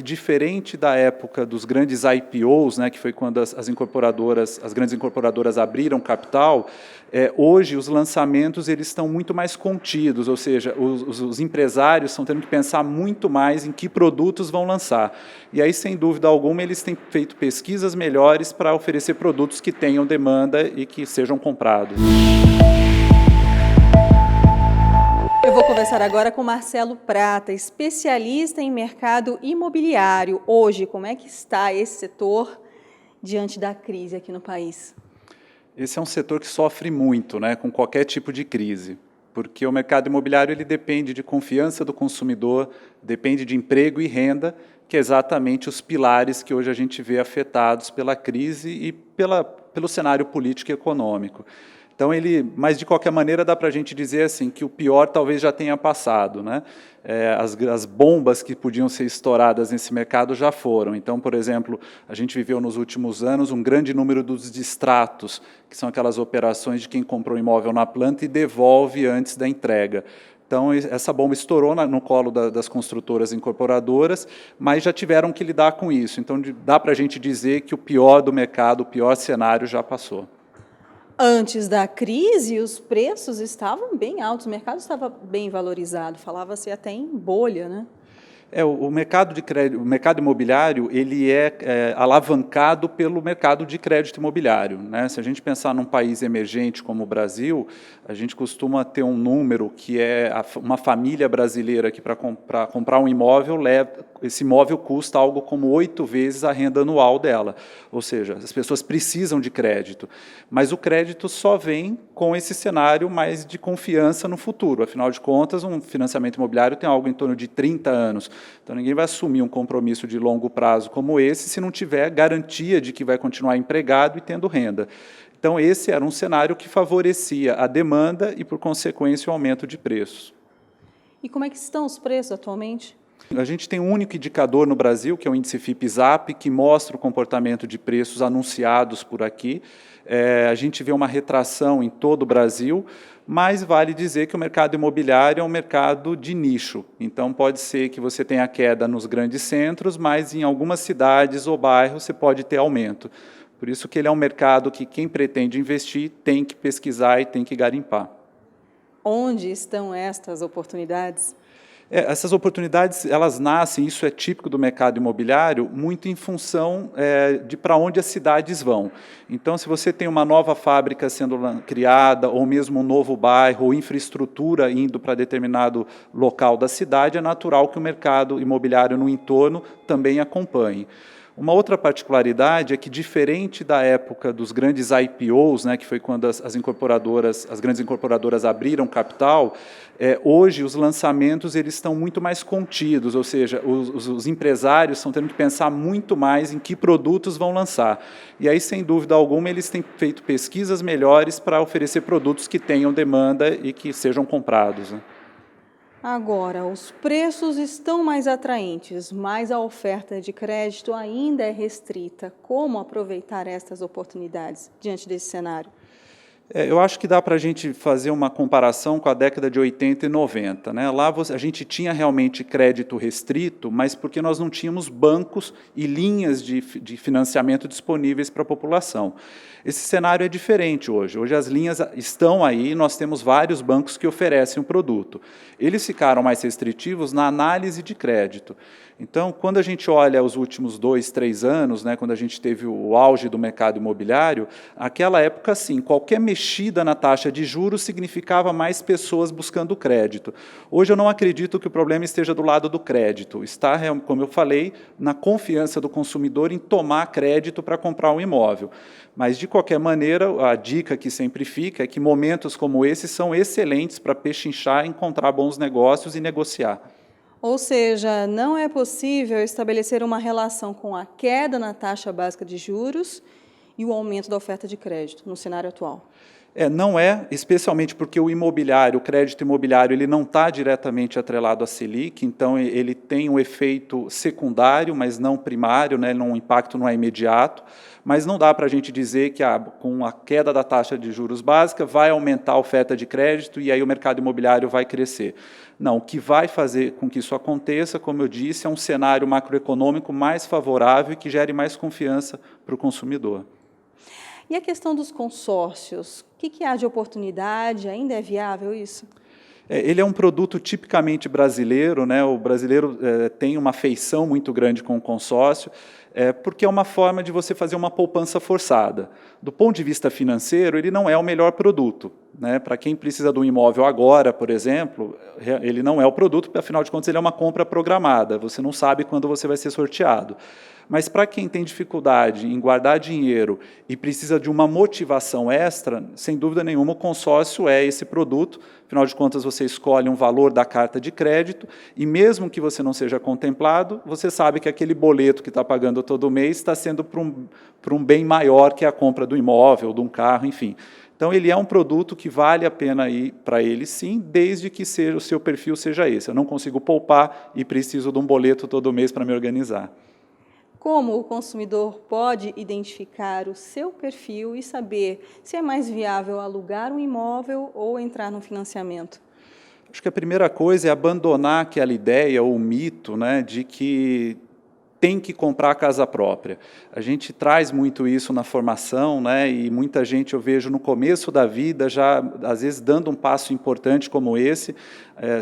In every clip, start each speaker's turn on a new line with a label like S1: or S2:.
S1: Diferente da época dos grandes IPOs, né, que foi quando as grandes incorporadoras abriram capital, hoje os lançamentos eles estão muito mais contidos, ou seja, os empresários estão tendo que pensar muito mais em que produtos vão lançar. E aí, sem dúvida alguma, eles têm feito pesquisas melhores para oferecer produtos que tenham demanda e que sejam comprados.
S2: Eu vou conversar agora com Marcelo Prata, especialista em mercado imobiliário. Hoje, como é que está esse setor diante da crise aqui no país?
S1: Esse é um setor que sofre muito, né, com qualquer tipo de crise, porque o mercado imobiliário ele depende de confiança do consumidor, depende de emprego e renda, que é exatamente os pilares que hoje a gente vê afetados pela crise e pelo cenário político e econômico. Então, mas de qualquer maneira dá para a gente dizer assim que o pior talvez já tenha passado, né? As bombas que podiam ser estouradas nesse mercado já foram. Então, por exemplo, a gente viveu nos últimos anos um grande número dos distratos, que são aquelas operações de quem comprou um imóvel na planta e devolve antes da entrega. Então, essa bomba estourou no colo das construtoras incorporadoras, mas já tiveram que lidar com isso. Então, dá para a gente dizer que o pior do mercado, o pior cenário já passou.
S2: Antes da crise, os preços estavam bem altos, o mercado estava bem valorizado, falava-se até em bolha, né?
S1: O mercado de crédito, o mercado imobiliário, ele é alavancado pelo mercado de crédito imobiliário, né? Se a gente pensar num país emergente como o Brasil, a gente costuma ter um número que é uma família brasileira que para comprar um imóvel, esse imóvel custa algo como 8 vezes a renda anual dela. Ou seja, as pessoas precisam de crédito, mas o crédito só vem com esse cenário mais de confiança no futuro. Afinal de contas, um financiamento imobiliário tem algo em torno de 30 anos. Então, ninguém vai assumir um compromisso de longo prazo como esse se não tiver garantia de que vai continuar empregado e tendo renda. Então, esse era um cenário que favorecia a demanda e, por consequência, o aumento de preços.
S2: E como é que estão os preços atualmente?
S1: A gente tem um único indicador no Brasil, que é o índice FIPE-ZAP, que mostra o comportamento de preços anunciados por aqui. A gente vê uma retração em todo o Brasil, mas vale dizer que o mercado imobiliário é um mercado de nicho. Então, pode ser que você tenha queda nos grandes centros, mas em algumas cidades ou bairros você pode ter aumento. Por isso que ele é um mercado que quem pretende investir tem que pesquisar e tem que garimpar.
S2: Onde estão estas oportunidades?
S1: Essas oportunidades, elas nascem, isso é típico do mercado imobiliário, muito em função de para onde as cidades vão. Então, se você tem uma nova fábrica sendo criada, ou mesmo um novo bairro, ou infraestrutura indo para determinado local da cidade, é natural que o mercado imobiliário no entorno também acompanhe. Uma outra particularidade é que, diferente da época dos grandes IPOs, né, que foi quando as grandes incorporadoras abriram capital, hoje os lançamentos eles estão muito mais contidos, ou seja, os empresários estão tendo que pensar muito mais em que produtos vão lançar. E aí, sem dúvida alguma, eles têm feito pesquisas melhores para oferecer produtos que tenham demanda e que sejam comprados, né?
S2: Agora, os preços estão mais atraentes, mas a oferta de crédito ainda é restrita. Como aproveitar estas oportunidades diante desse cenário?
S1: Eu acho que dá para a gente fazer uma comparação com a década de 80 e 90. Né? Lá a gente tinha realmente crédito restrito, mas porque nós não tínhamos bancos e linhas de financiamento disponíveis para a população. Esse cenário é diferente hoje. Hoje as linhas estão aí, nós temos vários bancos que oferecem o produto. Eles ficaram mais restritivos na análise de crédito. Então, quando a gente olha os últimos 2, 3 anos, né, quando a gente teve o auge do mercado imobiliário, naquela época, sim, qualquer mexida na taxa de juros significava mais pessoas buscando crédito. Hoje eu não acredito que o problema esteja do lado do crédito. Está, como eu falei, na confiança do consumidor em tomar crédito para comprar um imóvel. Mas, de qualquer maneira, a dica que sempre fica é que momentos como esse são excelentes para pechinchar, encontrar bons negócios e negociar.
S2: Ou seja, não é possível estabelecer uma relação com a queda na taxa básica de juros e o aumento da oferta de crédito no cenário atual.
S1: Não é, especialmente porque o imobiliário, o crédito imobiliário, ele não está diretamente atrelado à Selic, então ele tem um efeito secundário, mas não primário, né, o impacto não é imediato, mas não dá para a gente dizer que com a queda da taxa de juros básica vai aumentar a oferta de crédito e aí o mercado imobiliário vai crescer. Não, o que vai fazer com que isso aconteça, como eu disse, é um cenário macroeconômico mais favorável e que gere mais confiança para o consumidor.
S2: E a questão dos consórcios, o que há de oportunidade? Ainda é viável isso?
S1: Ele é um produto tipicamente brasileiro, né? O brasileiro tem uma afeição muito grande com o consórcio, porque é uma forma de você fazer uma poupança forçada. Do ponto de vista financeiro, ele não é o melhor produto, né? Para quem precisa de um imóvel agora, por exemplo, ele não é o produto, porque, afinal de contas, ele é uma compra programada, você não sabe quando você vai ser sorteado. Mas para quem tem dificuldade em guardar dinheiro e precisa de uma motivação extra, sem dúvida nenhuma, o consórcio é esse produto. Afinal de contas, você escolhe um valor da carta de crédito e, mesmo que você não seja contemplado, você sabe que aquele boleto que está pagando todo mês está sendo para um bem maior, que é a compra do imóvel, de um carro, enfim. Então, ele é um produto que vale a pena ir para ele, sim, desde que o seu perfil seja esse. Eu não consigo poupar e preciso de um boleto todo mês para me organizar.
S2: Como o consumidor pode identificar o seu perfil e saber se é mais viável alugar um imóvel ou entrar no financiamento?
S1: Acho que a primeira coisa é abandonar aquela ideia ou mito, né, de que tem que comprar a casa própria. A gente traz muito isso na formação, né, e muita gente eu vejo no começo da vida já, às vezes, dando um passo importante como esse,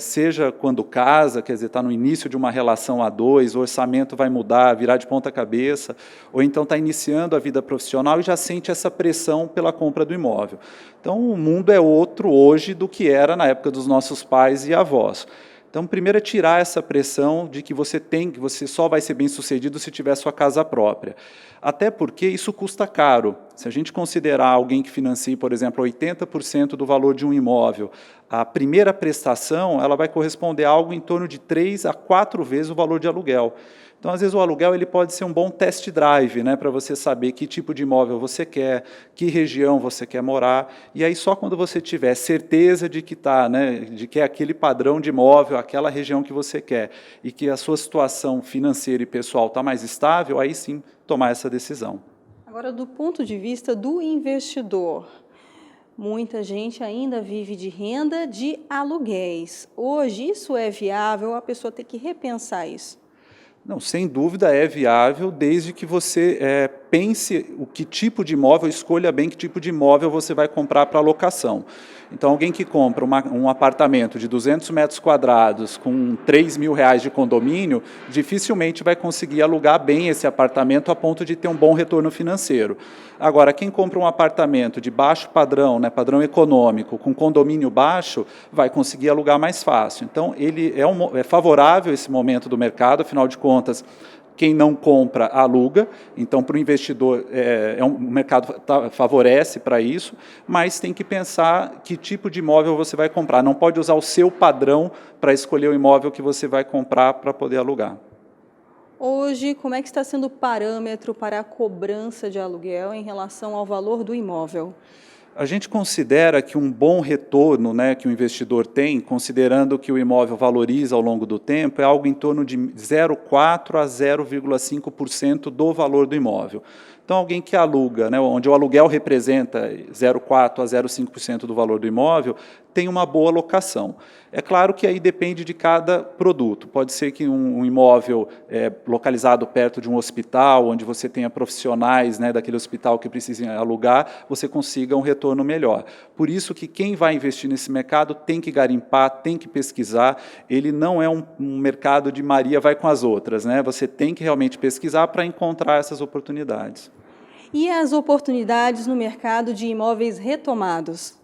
S1: seja quando casa, quer dizer, está no início de uma relação a dois, o orçamento vai mudar, virar de ponta cabeça, ou então está iniciando a vida profissional e já sente essa pressão pela compra do imóvel. Então, o mundo é outro hoje do que era na época dos nossos pais e avós. Então, primeiro é tirar essa pressão de que você só vai ser bem-sucedido se tiver sua casa própria. Até porque isso custa caro. Se a gente considerar alguém que financie, por exemplo, 80% do valor de um imóvel, a primeira prestação ela vai corresponder a algo em torno de 3 a 4 vezes o valor de aluguel. Então, às vezes, o aluguel ele pode ser um bom test drive, né, para você saber que tipo de imóvel você quer, que região você quer morar, e aí só quando você tiver certeza de que de que é aquele padrão de imóvel, aquela região que você quer, e que a sua situação financeira e pessoal está mais estável, aí sim tomar essa decisão.
S2: Agora, do ponto de vista do investidor, muita gente ainda vive de renda de aluguéis. Hoje, isso é viável? A pessoa tem que repensar isso.
S1: Não, sem dúvida é viável, desde que você pense o que tipo de imóvel, escolha bem que tipo de imóvel você vai comprar para locação. Então, alguém que compra um apartamento de 200 metros quadrados com R$3.000 de condomínio, dificilmente vai conseguir alugar bem esse apartamento a ponto de ter um bom retorno financeiro. Agora, quem compra um apartamento de baixo padrão, né, padrão econômico, com condomínio baixo, vai conseguir alugar mais fácil. Então, ele é favorável esse momento do mercado, afinal de contas, quem não compra, aluga. Então, para o investidor, o mercado favorece para isso, mas tem que pensar que tipo de imóvel você vai comprar. Não pode usar o seu padrão para escolher o imóvel que você vai comprar para poder alugar.
S2: Hoje, como é que está sendo o parâmetro para a cobrança de aluguel em relação ao valor do imóvel?
S1: A gente considera que um bom retorno, né, que o investidor tem, considerando que o imóvel valoriza ao longo do tempo, é algo em torno de 0,4% a 0,5% do valor do imóvel. Então, alguém que aluga, né, onde o aluguel representa 0,4% a 0,5% do valor do imóvel, tem uma boa locação. É claro que aí depende de cada produto. Pode ser que um imóvel localizado perto de um hospital, onde você tenha profissionais, né, daquele hospital que precisem alugar, você consiga um retorno melhor. Por isso que quem vai investir nesse mercado tem que garimpar, tem que pesquisar. Ele não é um mercado de Maria vai com as outras, né? Você tem que realmente pesquisar para encontrar essas oportunidades.
S2: E as oportunidades no mercado de imóveis retomados?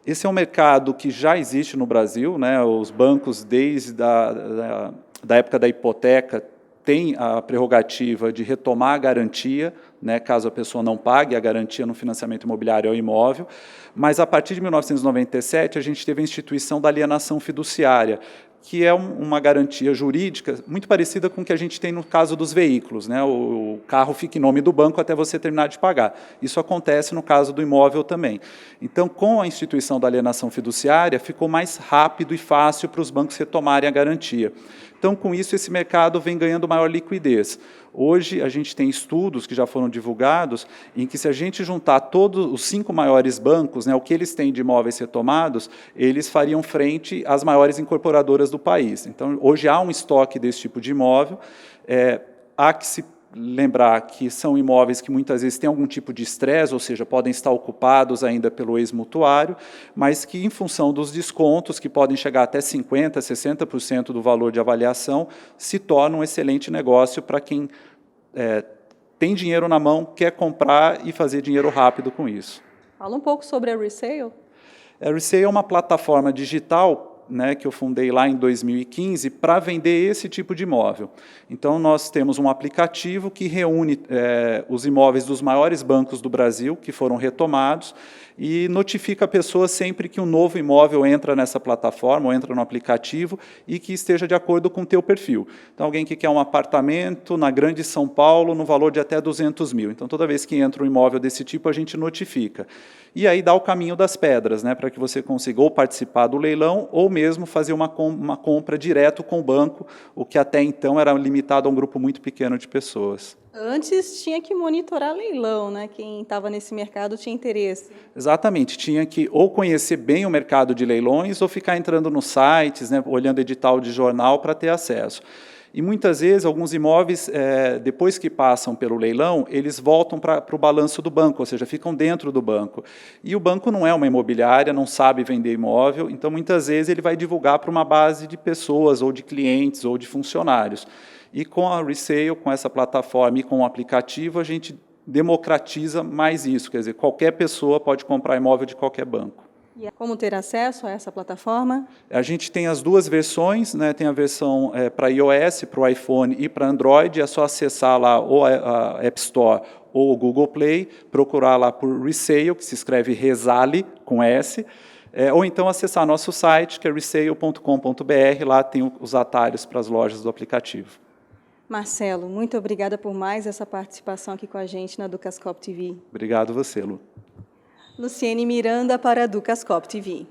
S1: Esse é um mercado que já existe no Brasil, né? Os bancos, desde da época da hipoteca, têm a prerrogativa de retomar a garantia, né, caso a pessoa não pague a garantia no financiamento imobiliário ao imóvel, mas a partir de 1997 a gente teve a instituição da alienação fiduciária, que é uma garantia jurídica muito parecida com o que a gente tem no caso dos veículos, né? O carro fica em nome do banco até você terminar de pagar. Isso acontece no caso do imóvel também. Então, com a instituição da alienação fiduciária, ficou mais rápido e fácil para os bancos retomarem a garantia. Então, com isso, esse mercado vem ganhando maior liquidez. Hoje, a gente tem estudos que já foram divulgados, em que se a gente juntar todos os 5 maiores bancos, né, o que eles têm de imóveis retomados, eles fariam frente às maiores incorporadoras do país. Então, hoje há um estoque desse tipo de imóvel. Há que se lembrar que são imóveis que muitas vezes têm algum tipo de estresse, ou seja, podem estar ocupados ainda pelo ex-mutuário, mas que, em função dos descontos, que podem chegar até 50%, 60% do valor de avaliação, se torna um excelente negócio para quem tem dinheiro na mão, quer comprar e fazer dinheiro rápido com isso.
S2: Fala um pouco sobre a Resale.
S1: A Resale é uma plataforma digital, né, que eu fundei lá em 2015 para vender esse tipo de imóvel. Então, nós temos um aplicativo que reúne os imóveis dos maiores bancos do Brasil, que foram retomados, e notifica a pessoa sempre que um novo imóvel entra nessa plataforma, ou entra no aplicativo, e que esteja de acordo com o teu perfil. Então, alguém que quer um apartamento na Grande São Paulo, no valor de até 200 mil. Então, toda vez que entra um imóvel desse tipo, a gente notifica. E aí dá o caminho das pedras, né, para que você consiga ou participar do leilão, ou mesmo fazer uma compra direto com o banco, o que até então era limitado a um grupo muito pequeno de pessoas.
S2: Antes tinha que monitorar leilão, né? Quem estava nesse mercado tinha interesse.
S1: Exatamente, tinha que ou conhecer bem o mercado de leilões ou ficar entrando nos sites, né, olhando edital de jornal para ter acesso. E muitas vezes, alguns imóveis, depois que passam pelo leilão, eles voltam para o balanço do banco, ou seja, ficam dentro do banco. E o banco não é uma imobiliária, não sabe vender imóvel, então, muitas vezes, ele vai divulgar para uma base de pessoas, ou de clientes, ou de funcionários. E com a Resale, com essa plataforma e com o aplicativo, a gente democratiza mais isso, quer dizer, qualquer pessoa pode comprar imóvel de qualquer banco.
S2: E como ter acesso a essa plataforma?
S1: A gente tem as duas versões, né? Tem a versão para iOS, para o iPhone e para Android. É só acessar lá ou a App Store ou o Google Play, procurar lá por Resale, que se escreve Resale, com S, ou então acessar nosso site, que é resale.com.br. Lá tem os atalhos para as lojas do aplicativo.
S2: Marcelo, muito obrigada por mais essa participação aqui com a gente na Ducascope TV.
S1: Obrigado você, Lu.
S2: Luciene Miranda para a Ducascope TV.